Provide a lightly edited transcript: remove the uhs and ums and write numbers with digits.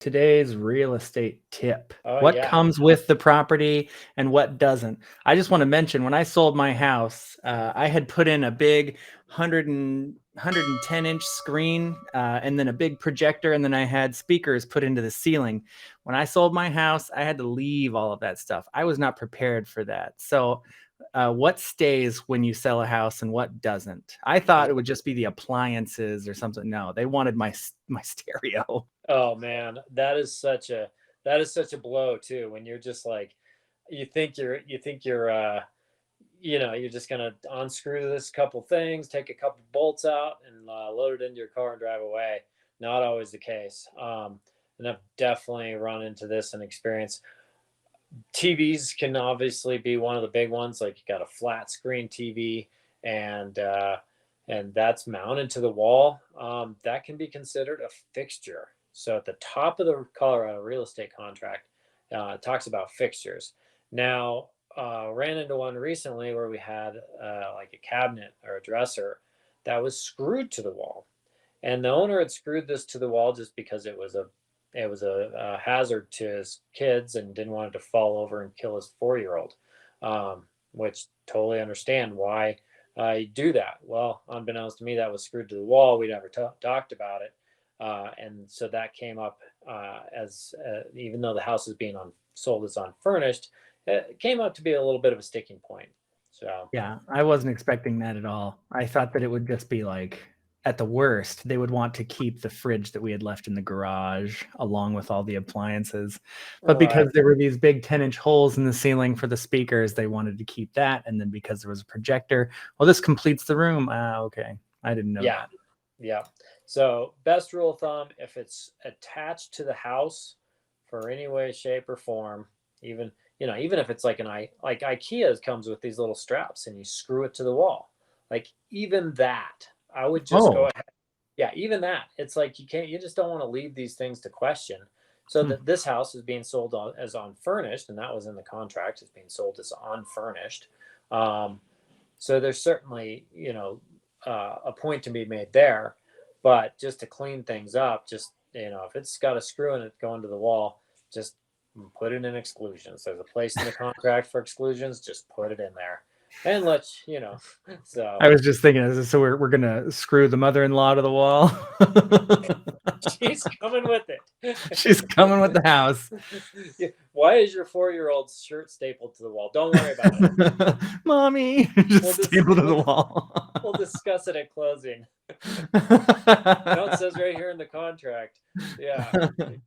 Today's real estate tip. Oh What yeah. comes with the property and what doesn't? I just want to mention when I sold my house, I had put in a big 110-inch screen and then a big projector, and then I had speakers put into the ceiling. When I sold my house, I had to leave all of that stuff. I was not prepared for that. So what stays when you sell a house and what doesn't? I thought it would just be the appliances or something. No, they wanted my stereo. Oh man, that is such a blow too. When you're just like, you think you're you're just gonna unscrew this couple things, take a couple bolts out, and load it into your car and drive away. Not always the case. And I've definitely run into this and experience. TVs can obviously be one of the big ones. Like you got a flat screen TV, and uh, and that's mounted to the wall. That can be considered a fixture. So at the top of the Colorado real estate contract, it talks about fixtures. Now, ran into one recently where we had like a cabinet or a dresser that was screwed to the wall, and the owner had screwed this to the wall just because it was a hazard to his kids and didn't want it to fall over and kill his 4-year old, which totally understand why you do that. Well, unbeknownst to me, that was screwed to the wall. We never talked about it, and so that came up as even though the house is being sold as unfurnished, it came up to be a little bit of a sticking point. So Yeah, I wasn't expecting that at all. I thought that it would just be like, at the worst, they would want to keep the fridge that we had left in the garage along with all the appliances. But right, because there were these big 10-inch holes in the ceiling for the speakers, they wanted to keep that. And then because there was a projector, well, this completes the room. Okay. I didn't know yeah, that. yeah. So best rule of thumb, if it's attached to the house for any way, shape, or form, even even if it's like like IKEA comes with these little straps and you screw it to the wall, like even that, I would just go Oh, ahead. Yeah, even that. It's like you just don't want to leave these things to question. So hmm. that this house is being sold as unfurnished, and that was in the contract. It's being sold as unfurnished. Um, so there's certainly, a point to be made there, but just to clean things up, just if it's got a screw in it going to the wall, just put it in exclusions. There's a place in the contract for exclusions. Just put it in there, and So I was just thinking, so we're gonna screw the mother-in-law to the wall. she's coming with it. She's coming with the house. Yeah. Why is your 4-year-old's shirt stapled to the wall? Don't worry about it. Mommy, We'll just just stapled to the we'll wall. we'll discuss it at closing. It says right here in the contract. Yeah, exactly.